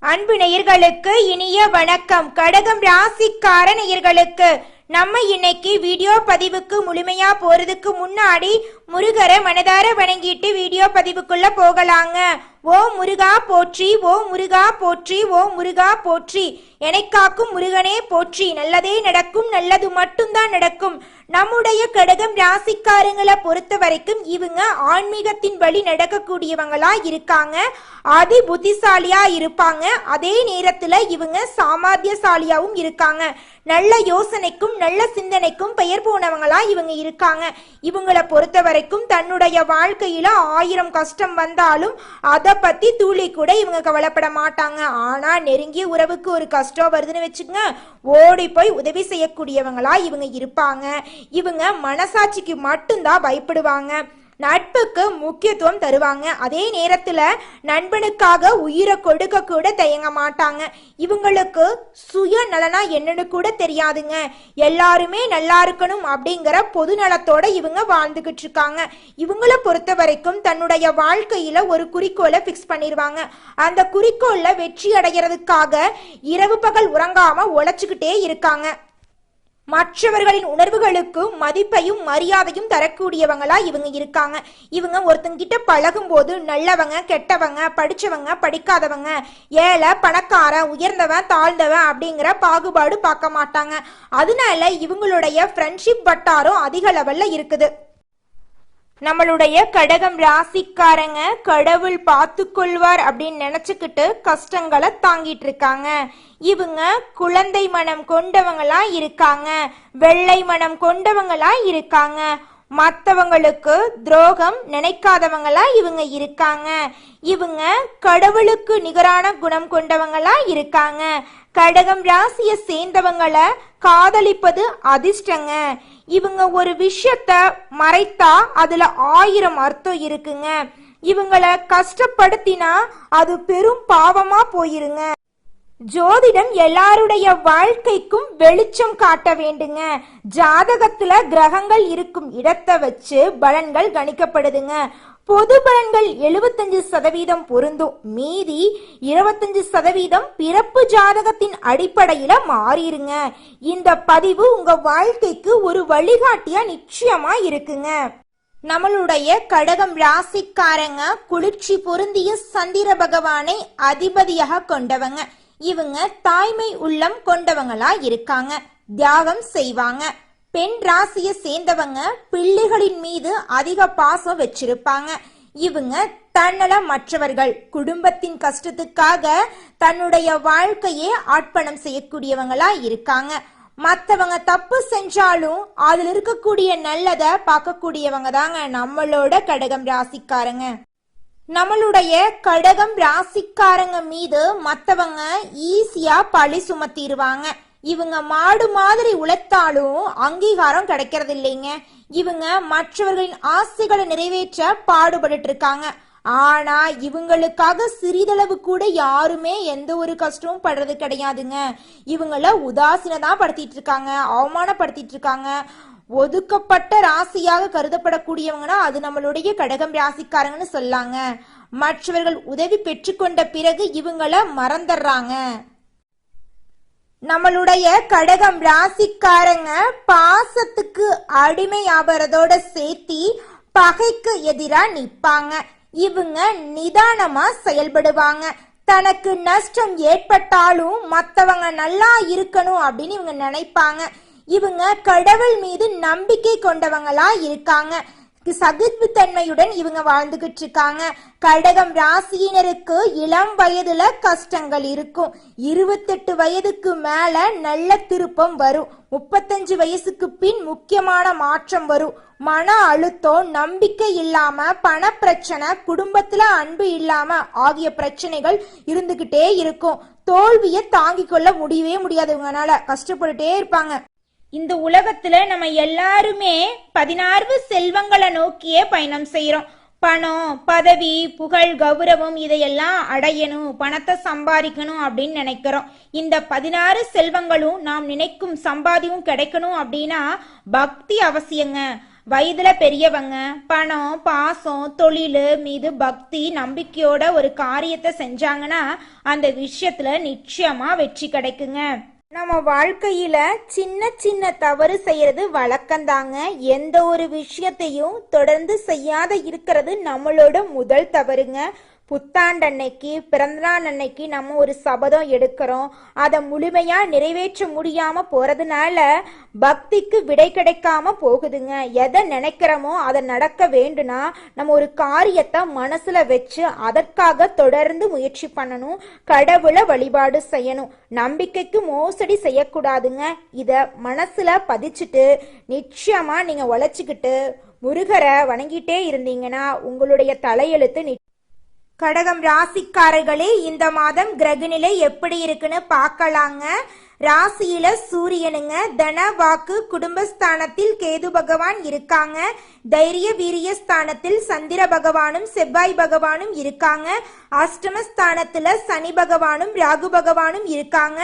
அன்பு நேயர்களுக்கு இனிய வணக்கம். கடகம் ராசிக்கார நேயர்களுக்கு நம்ம இன்னைக்கு வீடியோ பதிவுக்கு முழுமையா போறதுக்கு முன்னாடி முருகரை மனதார வணங்கிட்டு வீடியோ பதிவுக்குள்ள போகலாங்க. ஓ முருகா போற்றி, ஓ முருகா போற்றி, ஓ முருகா போற்றி, எனக்காக்கும் முருகனே போற்றி. நல்லதே நடக்கும், நல்லது மட்டும்தான் நடக்கும். நம்முடைய கடகம் ராசிக்காரங்களை பொறுத்த வரைக்கும் இவங்க ஆன்மீகத்தின் வழி நடக்கக்கூடியவங்களா இருக்காங்க, அதி புத்திசாலியா இருப்பாங்க. அதே நேரத்துல இவங்க சாமர்த்தியசாலியாவும் இருக்காங்க. நல்ல யோசனைக்கும் நல்ல சிந்தனைக்கும் பெயர் போனவங்களா இவங்க இருக்காங்க. இவங்களை பொறுத்த வரைக்கும் தன்னுடைய வாழ்க்கையில 1000 கஷ்டம் வந்தாலும் அதை பத்தி துளி கூட இவங்க கவலைப்பட மாட்டாங்க. ஆனா நெருங்கிய உறவுக்கு ஒரு கஷ்டம் வருதுன்னு வச்சுக்கோங்க, ஓடி போய் உதவி செய்யக்கூடியவங்களா இவங்க இருப்பாங்க. இவங்க மனசாட்சிக்கு மட்டும்தான் பயப்படுவாங்க, நட்புக்கு முக்கியத்துவம் தருவாங்க. அதே நேரத்துல நண்பனுக்காக உயிரை கொடுக்க கூட தயங்க மாட்டாங்க. இவங்களுக்கு சுய நலனா என்னன்னு கூட தெரியாதுங்க. எல்லாருமே நல்லா இருக்கணும் அப்படிங்கிற பொது நலத்தோட இவங்க வாழ்ந்துகிட்டு இருக்காங்க. இவங்களை பொறுத்த வரைக்கும் தன்னுடைய வாழ்க்கையில ஒரு குறிக்கோளை பிக்ஸ் பண்ணிடுவாங்க. அந்த குறிக்கோள்ல வெற்றி அடைகிறதுக்காக இரவு பகல் உறங்காம உழைச்சுக்கிட்டே இருக்காங்க. மற்றவர்களின் உணர்வுகளுக்கு மதிப்பையும் மரியாதையும் தரக்கூடியவங்களா இவங்க இருக்காங்க. இவங்க ஒருத்தங்கிட்ட பழகும் போது நல்லவங்க கெட்டவங்க, படிச்சவங்க படிக்காதவங்க, ஏழை பணக்காரன், உயர்ந்தவன் தாழ்ந்தவன் அப்படிங்கிற பாகுபாடு பார்க்க மாட்டாங்க. அதனால இவங்களுடைய ஃப்ரெண்ட்ஷிப் வட்டாரம் அதிக லெவல்ல இருக்குது. நம்மளுடைய கடகம் ராசிக்காரங்க கடவுள் பார்த்து கொள்வார் அப்படின்னு நினைச்சுக்கிட்டு கஷ்டங்களை தாங்கிட்டு இருக்காங்க. இவங்க குழந்தை மனம் கொண்டவங்களா இருக்காங்க, வெள்ளை மனம் கொண்டவங்களா இருக்காங்க, மற்றவங்களுக்கு துரோகம் நினைக்காதவங்களா இவங்க இருக்காங்க. இவங்க கடவுளுக்கு நிகரான குணம் கொண்டவங்களா இருக்காங்க. கடகம் ராசியை சேர்ந்தவங்களை காதலிப்பது அதிர்ஷ்டங்க. இவங்க ஒரு விஷயத்த மறைத்தா அதுல 1000 அர்த்தம் இருக்குங்க. இவங்களை கஷ்டப்படுத்தினா அது பெரும் பாவமா போயிருங்க. ஜோதிடம் எல்லாருடைய வாழ்க்கைக்கும் வெளிச்சம் காட்ட வேண்டுங்க. ஜாதகத்துல கிரகங்கள் இருக்கும் இடத்தை வச்சு பலன்கள் கணிக்கப்படுதுங்க. பொது பலன்கள் 75% பொருந்தும், மீதி 25% பிறப்பு ஜாதகத்தின் அடிப்படையில மாறிடுங்க. இந்த பதிவு உங்க வாழ்க்கைக்கு ஒரு வழிகாட்டியா நிச்சயமா இருக்குங்க. நம்மளுடைய கடகம் ராசிக்காரங்க குளிர்ச்சி பொருந்திய சந்திர பகவானை அதிபதியாக கொண்டவங்க. இவங்க தாய்மை உள்ளம் கொண்டவங்களா இருக்காங்க, தியாகம் செய்வாங்க. பெண் ராசியை சேர்ந்தவங்க பிள்ளைகளின் மீது அதிக பாசம் வச்சிருப்பாங்க. இவங்க தன்னல மற்றவர்கள் குடும்பத்தின் கஷ்டத்துக்காக தன்னுடைய வாழ்க்கையே அர்ப்பணம் செய்யக்கூடியவங்களா இருக்காங்க. மற்றவங்க தப்பு செஞ்சாலும் அதுல இருக்கக்கூடிய நல்லத பார்க்கக்கூடியவங்க தாங்க நம்மளோட கடகம் ராசிக்காரங்க. நம்மளுடைய கடகம் ராசிக்காரங்க மீது மற்றவங்க ஈஸியா பழி சுமத்திடுவாங்க. இவங்க மாடு மாதிரி உழைத்தாலும் அங்கீகாரம் கிடைக்கிறது இல்லைங்க. இவங்க மற்றவர்களின் ஆசைகளை நிறைவேற்ற பாடுபட்டு இருக்காங்க. ஆனா இவங்களுக்காக சிறிதளவு கூட யாருமே எந்த ஒரு கஷ்டமும் படுறது கிடையாதுங்க. இவங்கள உதாசீனதான் படுத்திட்டு இருக்காங்க, அவமானப்படுத்திட்டு இருக்காங்க. ஒதுக்கப்பட்ட ராசியாக கருதப்படக்கூடியவங்கன்னா அது நம்மளுடைய கடகம் ராசிக்காரங்கன்னு சொல்லாங்க. மற்றவர்கள் உதவி பெற்றுக்கொண்ட பிறகு இவங்கள மறந்துடுறாங்க. நம்மளுடைய கடகம் ராசிக்காரங்க பாசத்துக்கு அடிமை ஆபரதோட சேர்த்தி பகைக்கு எதிரா நிப்பாங்க. இவங்க நிதானமா செயல்படுவாங்க. தனக்கு நஷ்டம் ஏற்பட்டாலும் மற்றவங்க நல்லா இருக்கணும் அப்படின்னு இவங்க நினைப்பாங்க. இவங்க கடவுள் மீது நம்பிக்கை கொண்டவங்களா இருக்காங்க. சகிப்புத்தன்மையுடன் இவங்க வாழ்ந்துகிட்டு இருக்காங்க. கடகம் ராசியினருக்கு இளம் வயதுல கஷ்டங்கள் இருக்கும். 28 வயதுக்கு மேல நல்ல திருப்பம் வரும். 35 வயசுக்கு பின் முக்கியமான மாற்றம் வரும். மன அழுத்தம், நம்பிக்கை இல்லாம, பண பிரச்சனை, குடும்பத்துல அன்பு இல்லாம ஆகிய பிரச்சனைகள் இருந்துகிட்டே இருக்கும். தோல்வியை தாங்கிக் கொள்ள முடியவே முடியாது, இவங்கனால கஷ்டப்பட்டுட்டே இருப்பாங்க. இந்த உலகத்துல நம்ம எல்லாருமே 16 செல்வங்களை நோக்கியே பயணம் செய்யறோம். பணம், பதவி, புகழ், கௌரவம் இதையெல்லாம் அடையணும், பணத்தை சம்பாதிக்கணும் அப்படின்னு நினைக்கிறோம். இந்த 16 செல்வங்களும் நாம் நினைக்கும் சம்பாதியும் கிடைக்கணும் அப்படின்னா பக்தி அவசியங்க. வயதுல பெரியவங்க பணம் பாசம் தொழில் மீது பக்தி நம்பிக்கையோட ஒரு காரியத்தை செஞ்சாங்கன்னா அந்த விஷயத்துல நிச்சயமா வெற்றி கிடைக்குங்க. நம்ம வாழ்க்கையில சின்ன சின்ன தவறு செய்யறது வழக்கம்தாங்க. எந்த ஒரு விஷயத்தையும் தொடர்ந்து செய்யாத இருக்கிறது நம்மளோட முதல் தவறுங்க. புத்தாண்டு அன்னைக்கு பிறந்தநாள் அன்னைக்கு நம்ம ஒரு சபதம் எடுக்கிறோம், அதை முழுமையா நிறைவேற்ற முடியாம போறதுனால பக்திக்கு விடை கிடைக்காம போகுதுங்க. எதை நினைக்கிறோமோ அதை நடக்க வேண்டும்னா நம்ம ஒரு காரியத்தை மனசுல வச்சு அதற்காக தொடர்ந்து முயற்சி பண்ணணும், கடவுளை வழிபாடு செய்யணும், நம்பிக்கைக்கு மோசடி செய்யக்கூடாதுங்க. இத மனசுல பதிச்சுட்டு நிச்சயமா நீங்க உழைச்சிக்கிட்டு முருகரை வணங்கிட்டே இருந்தீங்கன்னா உங்களுடைய தலையெழுத்து. கடகம் ராசிக்காரர்களே, இந்த மாதம் கிரகநிலை எப்படி இருக்குன்னு பார்க்கலாங்க. ராசியில சூரியனுங்க, தன வாக்கு குடும்பஸ்தானத்தில் கேது பகவான் இருக்காங்க. தைரிய வீரிய ஸ்தானத்தில் சந்திர பகவானும் செவ்வாய் பகவானும் இருக்காங்க. அஷ்டமஸ்தானத்துல சனி பகவானும் ராகு பகவானும் இருக்காங்க.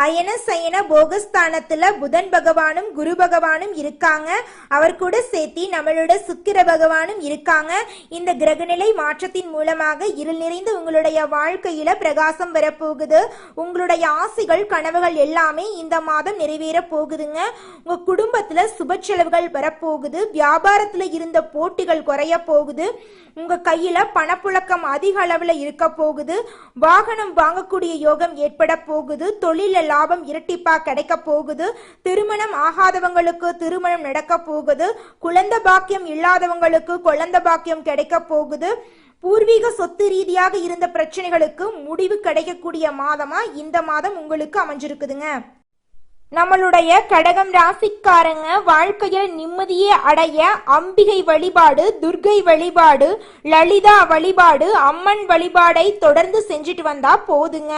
அயன சயன போகஸ்தானத்துல புதன் பகவானும் குரு பகவானும் இருக்காங்க. அவர் கூட சேர்த்தி நம்மளோட சுக்கிர பகவானும் இருக்காங்க. இந்த கிரகநிலை மாற்றத்தின் மூலமாக இருள் நிறைந்து உங்களுடைய வாழ்க்கையில பிரகாசம் வரப்போகுது. உங்களுடைய ஆசைகள் கனவுகள் எல்லாமே இந்த மாதம் நிறைவேற போகுதுங்க. உங்க குடும்பத்துல சுப செலவுகள் வரப்போகுது. வியாபாரத்துல இருந்த போட்டிகள் குறைய போகுது. உங்க கையில பணப்புழக்கம் அதிக அளவுல இருக்க போகுது. வாகனம் வாங்கக்கூடிய யோகம் ஏற்பட போகுது. தொழில லாபம் இரட்டிப்பா கிடைக்க போகுது. திருமணம் ஆகாதவங்களுக்கு திருமணம் நடக்க போகுது. குழந்தை பாக்கியம் இல்லாதவங்களுக்கு குழந்தை பாக்கியம் கிடைக்க போகுது. பூர்வீக சொத்து ரீதியாக இருந்த பிரச்சனைகளுக்கு முடிவு கிடைக்கக்கூடிய மாதமா இந்த மாதம் உங்களுக்கு அமைஞ்சிருக்குதுங்க. நம்மளுடைய கடகம் ராசிக்காரங்க வாழ்க்கையில் நிம்மதியை அடைய அம்பிகை வழிபாடு, துர்கை வழிபாடு, லலிதா வழிபாடு, அம்மன் வழிபாடை தொடர்ந்து செஞ்சுட்டு வந்தா போதுங்க.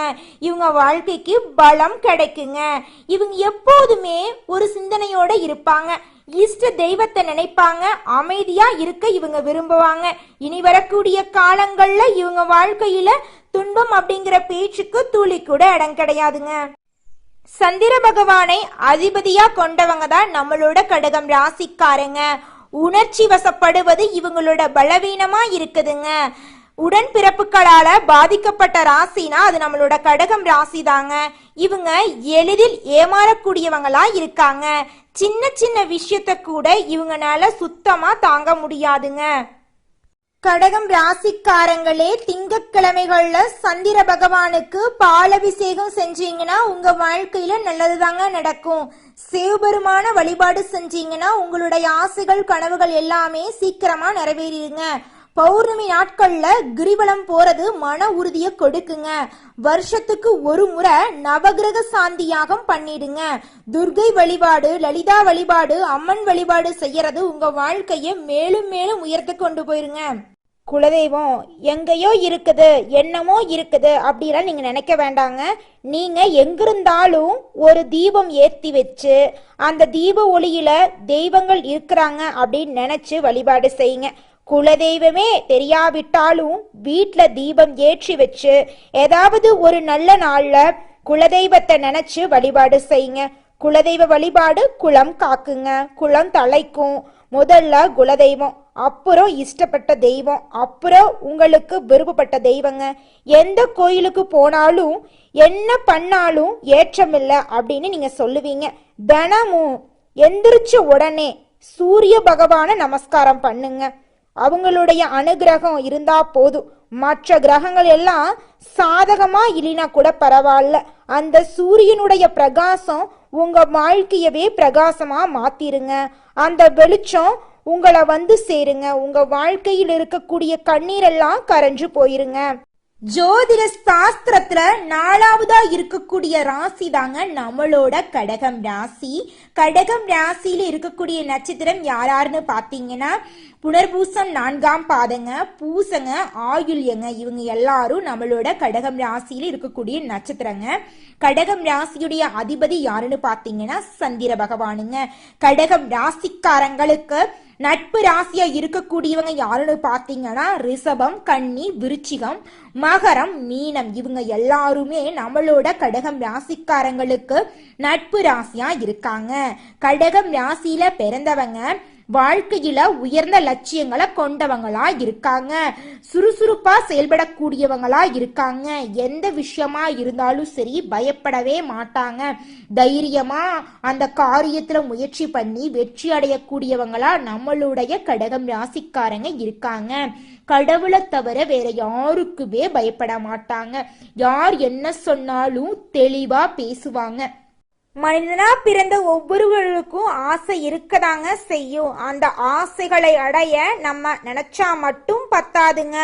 இவங்க வாழ்க்கைக்கு பலம் கிடைக்குங்க. இவங்க எப்போதுமே ஒரு சிந்தனையோட இருப்பாங்க. இஷ்ட தெய்வத்தை நினைப்பாங்க. அமைதியா இருக்க இவங்க விரும்புவாங்க. இனி வரக்கூடிய காலங்கள்ல இவங்க வாழ்க்கையில துன்பம் அப்படிங்கிற பேச்சுக்கு துளி கூட இடம் கிடையாதுங்க. சந்திர பகவானை அதிபதியா கொண்டவங்க தான் நம்மளோட கடகம் ராசிக்காரங்க. உணர்ச்சி வசப்படுவது இவங்களோட பலவீனமா இருக்குதுங்க. உடன்பிறப்புகளால பாதிக்கப்பட்ட ராசினா அது நம்மளோட கடகம் ராசி தாங்க. இவங்க எளிதில் ஏமாறக்கூடியவங்களா இருக்காங்க. சின்ன சின்ன விஷயத்த கூட இவங்கனால சுத்தமா தாங்க முடியாதுங்க. கடகம் ராசிக்காரங்களே, திங்கட்கிழமைகள்ல சந்திர பகவானுக்கு பாலபிஷேகம் செஞ்சீங்கன்னா உங்க வாழ்க்கையில நல்லதுதாங்க நடக்கும். சிவபெருமான வழிபாடு செஞ்சீங்கன்னா உங்களுடைய ஆசைகள் கனவுகள் எல்லாமே சீக்கிரமா நிறைவேறிடுங்க. பௌர்ணமி நாட்கள்ல கிரிவலம் போறது மன உறுதியை கொடுக்குங்க. வருஷத்துக்கு ஒரு முறை நவகிரக சாந்தி யாகம் பண்ணிடுங்க. துர்கை வழிபாடு, லலிதா வழிபாடு, அம்மன் வழிபாடு செய்யறது உங்க வாழ்க்கையை மேலும் மேலும் உயர்த்து கொண்டு போயிருங்க. குலதெய்வம் எங்கேயோ இருக்குது, என்னமோ இருக்குது அப்படிலாம் நீங்க நினைக்க வேண்டாங்க. நீங்க எங்கிருந்தாலும் ஒரு தீபம் ஏற்றி வச்சு அந்த தீப ஒளியில தெய்வங்கள் இருக்கிறாங்க அப்படின்னு நினைச்சு வழிபாடு செய்யுங்க. குலதெய்வமே தெரியாவிட்டாலும் வீட்டுல தீபம் ஏற்றி வச்சு ஏதாவது ஒரு நல்ல நாள்ல குலதெய்வத்தை நினைச்சு வழிபாடு செய்யுங்க. குலதெய்வ வழிபாடு குலம் காக்குங்க, குலம் தலைக்கும். முதல்ல குலதெய்வம், அப்புறம் இஷ்டப்பட்ட தெய்வம், அப்புறம் உங்களுக்கு விருப்பப்பட்ட தெய்வங்க. எந்த கோயிலுக்கு போனாலும் என்ன பண்ணாலும் ஏற்றமில்லை அப்படின்னு நீங்க சொல்லுவீங்க. தினமும் எந்திரிச்ச உடனே சூரிய பகவான நமஸ்காரம் பண்ணுங்க. அவங்களுடைய அனுகிரகம் இருந்தா போதும். மற்ற கிரகங்கள் எல்லாம் சாதகமா இல்லைனா கூட பரவாயில்ல, அந்த சூரியனுடைய பிரகாசம் உங்க வாழ்க்கையவே பிரகாசமா மாத்திருங்க. அந்த வெளிச்சம் உங்களை வந்து சேருங்க. உங்க வாழ்க்கையில் இருக்கக்கூடிய கண்ணீரெல்லாம் கரைஞ்சு போயிருங்க. ஜோதிட சாஸ்திரத்துல 4வதா இருக்கக்கூடிய ராசி தாங்க நம்மளோட கடகம் ராசி. கடகம் ராசியில இருக்கக்கூடிய நட்சத்திரம் யாராருன்னு பாத்தீங்கன்னா புனர்பூசம் 4ஆம் பாதங்க, பூசங்க, ஆயுள்யங்க. இவங்க எல்லாரும் நம்மளோட கடகம் ராசியில இருக்கக்கூடிய நட்சத்திரங்க. கடகம் ராசியுடைய அதிபதி யாருன்னு பாத்தீங்கன்னா சந்திர பகவானுங்க. கடகம் ராசிக்காரங்களுக்கு நட்பு ராசியா இருக்கக்கூடியவங்க யாருன்னு பாத்தீங்கன்னா ரிஷபம், கன்னி, விருச்சிகம், மகரம், மீனம். இவங்க எல்லாருமே நம்மளோட கடகம் ராசிக்காரங்களுக்கு நட்பு ராசியா இருக்காங்க. கடகம் ராசியில பிறந்தவங்க வாழ்க்கையில உயர்ந்த லட்சியங்களை கொண்டவங்களா இருக்காங்க. சுறுசுறுப்பா செயல்படக்கூடியவங்களா இருக்காங்க. எந்த விஷயமா இருந்தாலும் சரி பயப்படவே மாட்டாங்க. தைரியமா அந்த காரியத்துல முயற்சி பண்ணி வெற்றி அடையக்கூடியவங்களா நம்மளுடைய கடகம் ராசிக்காரங்க இருக்காங்க. கடவுளை தவிர வேற யாருக்குமே பயப்பட மாட்டாங்க. யார் என்ன சொன்னாலும் தெளிவா பேசுவாங்க. மனிதனா பிறந்த ஒவ்வொருவருக்கும் ஆசை இருக்கதாங்க செய்யும். அந்த ஆசைகளை அடைய நம்ம நினைச்சா மட்டும் பத்தாதுங்க.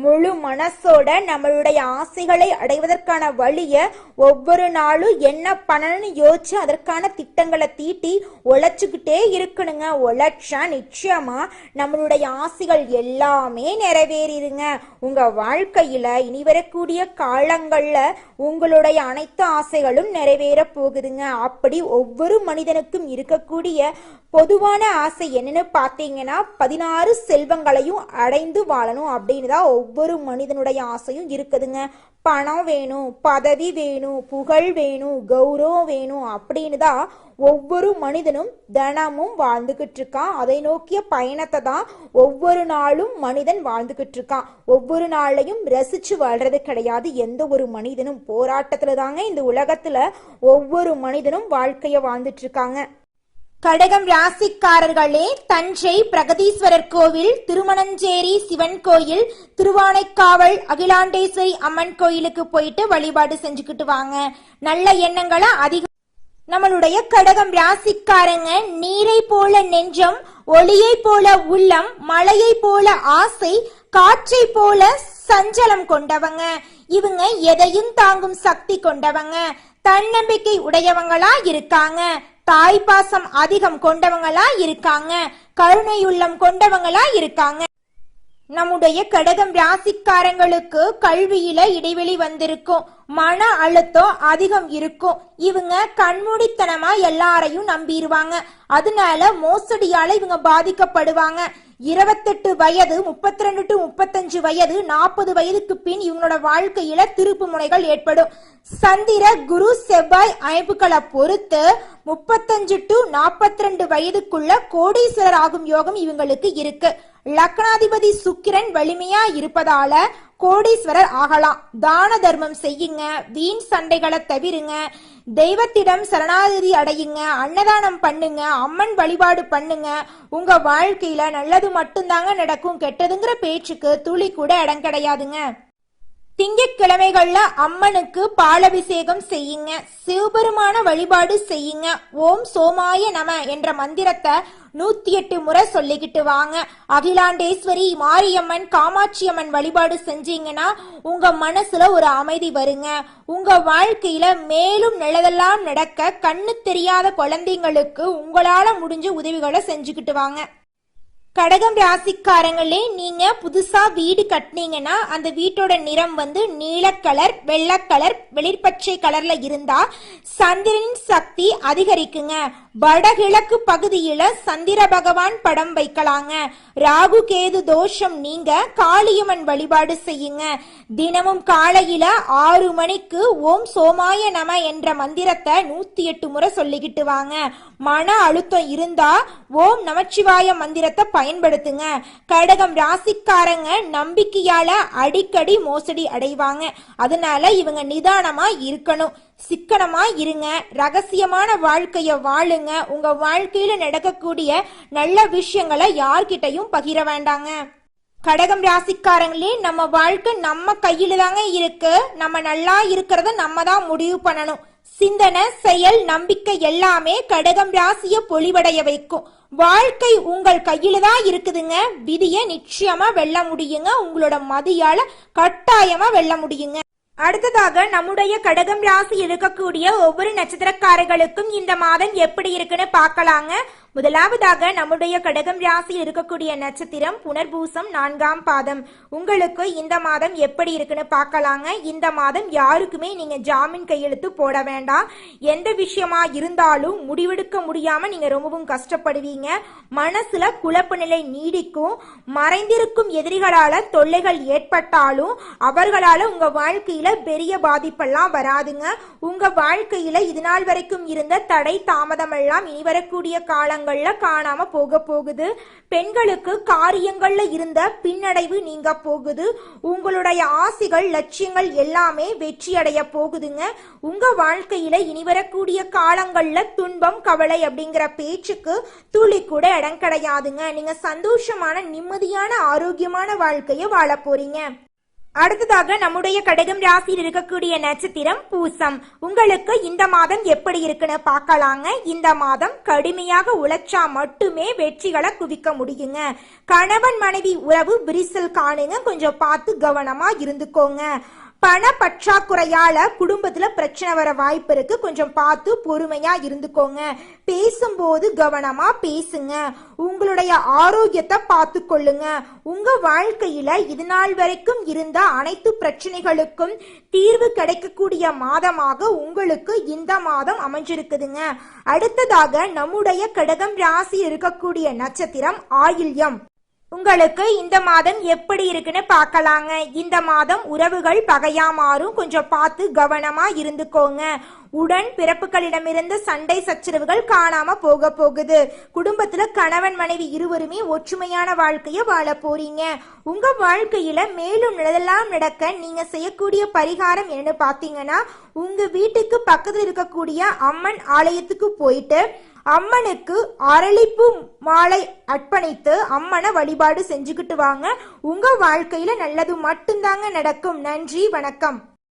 முழு மனசோட நம்மளுடைய ஆசைகளை அடைவதற்கான வழிய ஒவ்வொரு நாளும் என்ன பண்ணணும்னு யோசிச்சு அதற்கான திட்டங்களை தீட்டி உழைச்சுக்கிட்டே இருக்கணுங்க. உழைச்சா நிச்சயமா நம்மளுடைய ஆசைகள் எல்லாமே நிறைவேறிடுங்க. உங்க வாழ்க்கையில இனி வரக்கூடிய காலங்கள்ல உங்களுடைய அனைத்து ஆசைகளும் நிறைவேற போகுதுங்க. அப்படி ஒவ்வொரு மனிதனுக்கும் இருக்கக்கூடிய பொதுவான ஆசை என்னன்னு பார்த்தீங்கன்னா 16 செல்வங்களையும் அடைந்து வாழணும் அப்படின்னு தான் ஒவ்வொரு மனிதனுடைய ஆசையும் இருக்குதுங்க. பணம் வேணும், பதவி வேணும், புகழ் வேணும், கௌரவம் வேணும் அப்படின்னு தான் ஒவ்வொரு மனிதனும் தினமும் வாழ்ந்துகிட்டு இருக்கான். அதை நோக்கிய பயணத்தை தான் ஒவ்வொரு நாளும் மனிதன் வாழ்ந்துகிட்டு இருக்கான். ஒவ்வொரு நாளையும் ரசிச்சு வாழ்றது கிடையாது. எந்த ஒரு மனிதனும் போராட்டத்துல தாங்க இந்த உலகத்துல ஒவ்வொரு மனிதனும் வாழ்க்கைய வாழ்ந்துட்டு இருக்காங்க. கடகம் ராசிக்காரர்களே, தஞ்சை பிரகதீஸ்வரர் கோவில், திருமணஞ்சேரி சிவன் கோயில், திருவானைக்காவல் அகிலாண்டேஸ்வரி அம்மன் கோயிலுக்கு போயிட்டு வழிபாடு செஞ்சுக்கிட்டு வாங்க. நல்ல எண்ணங்களை அதிகம். நம்மளுடைய கடகம் ராசிக்காரங்க நீரை போல நெஞ்சம், ஒளியை போல உள்ளம், மலையை போல ஆசை, காற்றை போல சஞ்சலம் கொண்டவங்க. இவங்க எதையும் தாங்கும் சக்தி கொண்டவங்க. தன்னம்பிக்கை உடையவங்களா இருக்காங்க. தாய்ப்பாசம் அதிகம் கொண்டவங்களா இருக்காங்க. கருணையுள்ளம் கொண்டவங்களா இருக்காங்க. நம்முடைய கடகம் ராசிக்காரங்களுக்கு கல்வியில இடைவெளி வந்திருக்கும். மன அழுத்தம் அதிகம் இருக்கும். இவங்க கண்மூடித்தனமா எல்லாரையும் நம்பிடுவாங்க. அதனால மோசடியால இவங்க பாதிக்கப்படுவாங்க. 28 வயது, 32 to 35 வயது, 40 வயதுக்கு பின் இவங்களோட வாழ்க்கையில திருப்பு முனைகள் ஏற்படும். சந்திர குரு செவ்வாய் அமைப்புகளை பொறுத்து 35 to 42 வயதுக்குள்ள கோடீஸ்வரர் ஆகும் யோகம் இவங்களுக்கு இருக்கு. லக்னாதிபதி சுக்கிரன் வலிமையா இருப்பதால கோடீஸ்வரர் ஆகலாம். தான தர்மம் செய்யுங்க, வீண் சண்டைகளை தவிருங்க, தெய்வத்திடம் சரணாகதி அடையுங்க, அன்னதானம் பண்ணுங்க, அம்மன் வழிபாடு பண்ணுங்க. உங்க வாழ்க்கையில நல்லது மட்டும்தாங்க நடக்கும். கெட்டதுங்கிற பேச்சுக்கு துளி கூட இடம் கிடையாதுங்க. திங்கட்கிழமைகள்ல அம்மனுக்கு பாலபிஷேகம் செய்யுங்க, சிவபெருமான வழிபாடு செய்யுங்க. ஓம் சோமாய நம என்ற மந்திரத்தை 108 முறை சொல்லிக்கிட்டு வாங்க. அகிலாண்டேஸ்வரி, மாரியம்மன், காமாட்சி அம்மன் வழிபாடு செஞ்சீங்கன்னா உங்க மனசுல ஒரு அமைதி வருங்க. உங்க வாழ்க்கையில மேலும் நல்லதெல்லாம் நடக்க கண்ணு தெரியாத குழந்தைங்களுக்கு உங்களால முடிஞ்ச உதவிகளை செஞ்சுக்கிட்டு வாங்க. கடகம் ராசிக்காரங்களே, நீங்க புதுசா வீடு கட்டினீங்கன்னா அந்த வீட்டோட நிறம் நீல கலர், வெள்ளை கலர், வெளிர்பச்சை கலர்ல இருந்தா சந்திரனின் சக்தி அதிகரிக்குங்க. வடகிழக்கு பகுதியில சந்திர பகவான் படம் வைக்கலாங்க. ராகு கேது தோஷம் நீங்க காளியம்மன் வழிபாடு செய்யுங்க. தினமும் காலையில 6 மணிக்கு ஓம் சோமாய நம என்ற மந்திரத்தை 108 முறை சொல்லிக்கிட்டு வாங்க. மன அழுத்தம் இருந்தா ஓம் நமச்சிவாய மந்திரத்தை பயன்படுத்துங்க. கடகம் ராசிக்காரங்க நம்பிக்கையால அடிக்கடி மோசடி அடைவாங்க. அதனால இவங்க நிதானமா இருக்கணும், சிக்கனமா இருங்க, ரகசியமான வாழ்க்கைய வாழுங்க. உங்க வாழ்க்கையில நடக்கக்கூடிய நல்ல விஷயங்களை யார்கிட்டையும் பகிர வேண்டாங்க. கடகம் ராசிக்காரங்களே, நம்ம வாழ்க்கை நம்ம கையில தாங்க இருக்கு. நம்ம நல்லா இருக்கிறத நம்ம தான் முடிவு பண்ணணும். சிந்தனை, செயல், நம்பிக்கை எல்லாமே கடகம் ராசிய பொலிவடைய வைக்கும். வாழ்க்கை உங்கள் கையில தான் இருக்குதுங்க. விதியை நிச்சயமா வெல்ல முடியுங்க. உங்களோட மதியால கட்டாயமா வெல்ல முடியுங்க. அடுத்ததாக நம்முடைய கடகம் ராசி இருக்கக்கூடிய ஒவ்வொரு நட்சத்திரக்காரர்களுக்கும் இந்த மாதம் எப்படி இருக்குன்னு பார்க்கலாங்க. முதலாவதாக நம்முடைய கடகம் ராசியில் இருக்கக்கூடிய நட்சத்திரம் புனர்பூசம் 4ஆம் பாதம். உங்களுக்கு இந்த மாதம் எப்படி இருக்குன்னு பார்க்கலாங்க. இந்த மாதம் யாருக்குமே நீங்க ஜாமீன் கையெழுத்து போட வேண்டாம். எந்த விஷயமா இருந்தாலும் முடிவெடுக்க முடியாம நீங்க ரொம்பவும் கஷ்டப்படுவீங்க. மனசுல குழப்ப நிலை நீடிக்கும். மறைந்திருக்கும் எதிரிகளால தொல்லைகள் ஏற்பட்டாலும் அவர்களால உங்க வாழ்க்கையில பெரிய பாதிப்பெல்லாம் வராதுங்க. உங்க வாழ்க்கையில இது நாள் வரைக்கும் இருந்த தடை தாமதம் எல்லாம் இனி வரக்கூடிய காலங்கள் காலங்கள்ல காணாம போகுது. பெண்களுக்கு காரியங்கள்ல இருந்த பின்னடைவு நீங்க போகுது. உங்களுடைய ஆசைகள் லட்சியங்கள் எல்லாமே வெற்றி அடைய போகுதுங்க. உங்க வாழ்க்கையில இனி வரக்கூடிய காலங்கள்ல துன்பம் கவலை அப்படிங்கிற பேச்சுக்கு துளி கூட இடம் கிடையாதுங்க. நீங்க சந்தோஷமான நிம்மதியான ஆரோக்கியமான வாழ்க்கைய வாழ போறீங்க. அடுத்ததாக நம்முடைய கடகம் ராசியில் இருக்கக்கூடிய நட்சத்திரம் பூசம். உங்களுக்கு இந்த மாதம் எப்படி இருக்குன்னு பார்க்கலாங்க. இந்த மாதம் கடுமையாக உழைச்சா மட்டுமே வெற்றிகளை குவிக்க முடியுங்க. கணவன் மனைவி உறவு விரிசல் காணுங்க, கொஞ்சம் பார்த்து கவனமா இருந்துக்கோங்க. பண பற்றாக்குறையால குடும்பத்துல பிரச்சனை வர வாய்ப்பு இருக்கு, கொஞ்சம் பார்த்து பொறுமையா இருந்துக்கோங்க. பேசும்போது கவனமா பேசுங்க. உங்களுடைய ஆரோக்கியத்தை பார்த்து கொள்ளுங்க. உங்க வாழ்க்கையில இது நாள் வரைக்கும் இருந்த அனைத்து பிரச்சனைகளுக்கும் தீர்வு கிடைக்கக்கூடிய மாதமாக உங்களுக்கு இந்த மாதம் அமைஞ்சிருக்குதுங்க. அடுத்ததாக நம்முடைய கடகம் ராசி இருக்கக்கூடிய நட்சத்திரம் ஆயில்யம். உங்களுக்கு இந்த மாதம் எப்படி இருக்குன்னு பார்க்கலாங்க. இந்த மாதம் உறவுகள் பகையா மாறும், கொஞ்சம் பார்த்து கவனமா இருந்துக்கோங்க. உடன் பிறப்புகளிடமிருந்து சண்டை சச்சரவுகள் காணாம போகுது. குடும்பத்துல கணவன் மனைவி இருவருமே ஒற்றுமையான வாழ்க்கைய வாழ போறீங்க. உங்க வாழ்க்கையில மேலும் நல்லதெல்லாம் நடக்க நீங்க செய்யக்கூடிய பரிகாரம் என்னன்னு பாத்தீங்கன்னா, உங்க வீட்டுக்கு பக்கத்துல இருக்கக்கூடிய அம்மன் ஆலயத்துக்கு போயிட்டு அம்மனுக்கு அரளிப்பூ மாலை அர்ப்பணித்து அம்மனை வழிபாடு செஞ்சுக்கிட்டு வாங்க. உங்க வாழ்க்கையில நல்லது மட்டும்தாங்க நடக்கும். நன்றி, வணக்கம்.